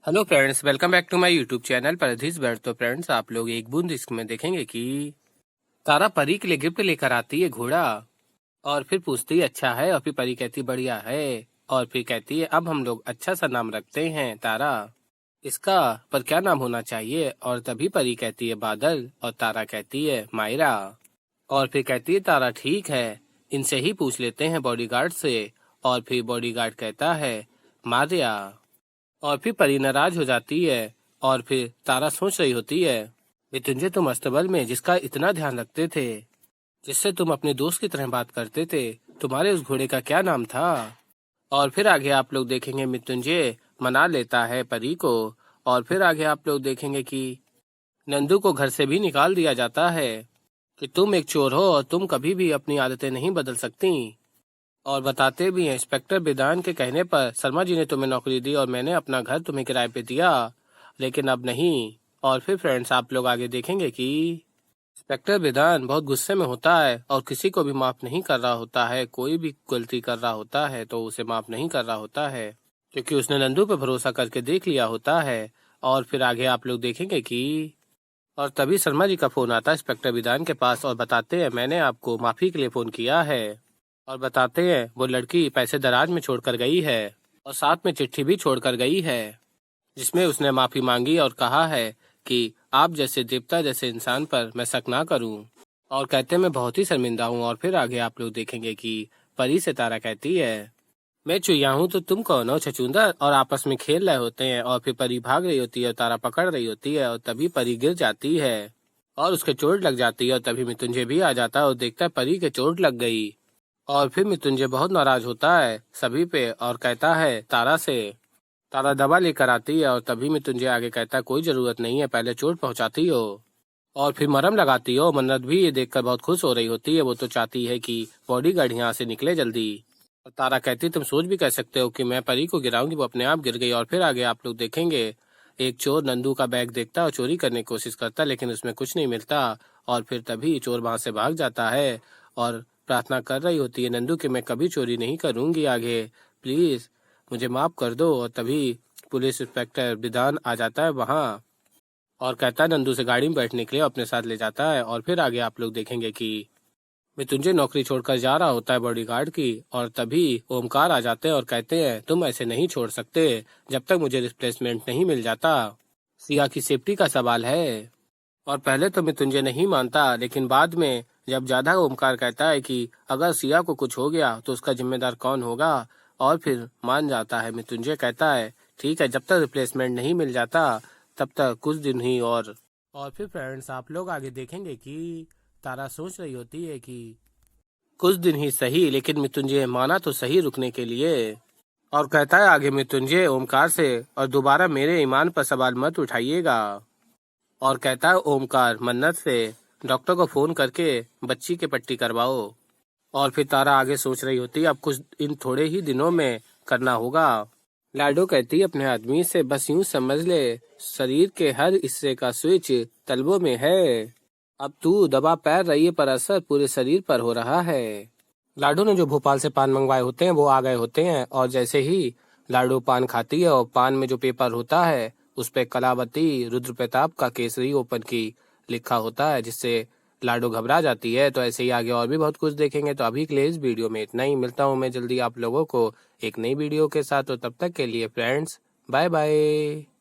Hello friends, welcome back to my YouTube channel परधीस बैठ। तो फ्रेंड्स, आप लोग एक बूंद इश्क में देखेंगे कि तारा परी के लिए गिफ्ट लेकर आती है घोड़ा और फिर पूछती है अच्छा है, और फिर परी कहती बढ़िया है, और फिर कहती है अब हम लोग अच्छा सा नाम रखते हैं तारा, इसका पर क्या नाम होना चाहिए। और तभी परी कहती है बादल और तारा कहती है मायरा। और फिर कहती है तारा ठीक है, इनसे ही पूछ लेते हैं बॉडीगार्ड से। और फिर बॉडीगार्ड कहता है मारिया। और फिर परी नाराज हो जाती है। और फिर तारा सोच रही होती है मृत्युंजय, तुम अस्तबल में जिसका इतना ध्यान रखते थे, जिससे तुम अपने दोस्त की तरह बात करते थे, तुम्हारे उस घोड़े का क्या नाम था। और फिर आगे आप लोग देखेंगे मृत्युंजय मना लेता है परी को। और फिर आगे आप लोग देखेंगे कि नंदू को घर से भी निकाल दिया जाता है कि तुम एक चोर हो और तुम कभी भी अपनी आदतें नहीं बदल सकती। और बताते भी हैं इंस्पेक्टर बिदान के कहने पर शर्मा जी ने तुम्हें नौकरी दी और मैंने अपना घर तुम्हें किराए पे दिया, लेकिन अब नहीं। और फिर फ्रेंड्स, आप लोग आगे देखेंगे कि इंस्पेक्टर बिदान बहुत गुस्से में होता है और किसी को भी माफ नहीं कर रहा होता है। कोई भी गलती कर रहा होता है तो उसे माफ नहीं कर रहा होता है, क्योंकि उसने नंदू पे भरोसा करके देख लिया होता है। और फिर आगे आप लोग देखेंगे कि और तभी शर्मा जी का फोन आता है इंस्पेक्टर बिदान के पास और बताते हैं मैंने आपको माफी के लिए फोन किया है। और बताते हैं वो लड़की पैसे दराज में छोड़कर गई है और साथ में चिट्ठी भी छोड़कर गई है, जिसमें उसने माफी मांगी और कहा है कि आप जैसे देवता जैसे इंसान पर मैं शक ना करूं। और कहते मैं बहुत ही शर्मिंदा हूं। और फिर आगे आप लोग देखेंगे कि परी से तारा कहती है मैं चुईया हूं तो तुम कौन हो छछूंदर। और आपस में खेल रहे होते हैं और फिर परी भाग रही होती है और तारा पकड़ रही होती है। और तभी परी गिर जाती है और उसके चोट लग जाती है। और तभी मृत्युंजय भी आ जाता है और देखता है परी के चोट लग गई। और फिर मृत्युंजय बहुत नाराज होता है सभी पे और कहता है तारा से। तारा दवा लेकर आती है और तभी मृत्युंजय आगे कहता है कोई जरूरत नहीं है, पहले चोट पहुंचाती हो और फिर मरहम लगाती हो। मन्नत भी ये देखकर बहुत खुश हो रही होती है, वो तो चाहती है कि बॉडीगार्ड यहाँ से निकले जल्दी। और तारा कहती तुम सोच भी कह सकते हो कि मैं परी को गिराऊंगी, वो अपने आप गिर गई। और फिर आगे आप लोग देखेंगे एक चोर नंदू का बैग देखता है और चोरी करने की कोशिश करता है, लेकिन उसमें कुछ नहीं मिलता। और फिर तभी चोर वहां से भाग जाता है और प्रार्थना कर रही होती है नंदू कि मैं कभी चोरी नहीं करूंगी आगे, प्लीज मुझे माफ कर दो। और तभी पुलिस इंस्पेक्टर विधान आ जाता है वहां और कहता है नंदू से गाड़ी में बैठने के लिए अपने साथ ले जाता है। और फिर आगे आप लोग देखेंगे कि मृत्युंजय नौकरी छोड़कर जा रहा होता है बॉडीगार्ड की। और तभी ओमकार आ जाते हैं और कहते हैं तुम ऐसे नहीं छोड़ सकते जब तक मुझे रिप्लेसमेंट नहीं मिल जाता, सिया की सेफ्टी का सवाल है। और पहले तो मृत्युंजय नहीं मानता, लेकिन बाद में जब ज्यादा ओमकार कहता है कि अगर सिया को कुछ हो गया तो उसका जिम्मेदार कौन होगा, और फिर मान जाता है। मृत्युंजय कहता है ठीक है, जब तक रिप्लेसमेंट नहीं मिल जाता तब तक कुछ दिन ही। और फिर फ्रेंड्स, आप लोग आगे देखेंगे कि तारा सोच रही होती है कि कुछ दिन ही सही, लेकिन मृत्युंजय माना तो सही रुकने के लिए। और कहता है आगे मृत्युंजय ओमकार से और दोबारा मेरे ईमान पर सवाल मत उठाइएगा। और कहता है ओमकार मन्नत से डॉक्टर को फोन करके बच्ची के पट्टी करवाओ। और फिर तारा आगे सोच रही होती है अब कुछ इन थोड़े ही दिनों में करना होगा। लाडो कहती है अपने आदमी से बस यूं समझ ले शरीर के हर हिस्से का स्विच तलवों में है, अब तू दबा पैर रही है पर असर पूरे शरीर पर हो रहा है। लाडो ने जो भोपाल से पान मंगवाए होते हैं वो आ गए होते हैं और जैसे ही लाडो पान खाती है और पान में जो पेपर होता है उस पे कलावती रुद्र प्रताप का केसरी ओपन की लिखा होता है, जिससे लाडो घबरा जाती है। तो ऐसे ही आगे और भी बहुत कुछ देखेंगे। तो अभी के लिए इस वीडियो में इतना ही, मिलता हूँ मैं जल्दी आप लोगों को एक नई वीडियो के साथ। तो तब तक के लिए फ्रेंड्स, बाय बाय।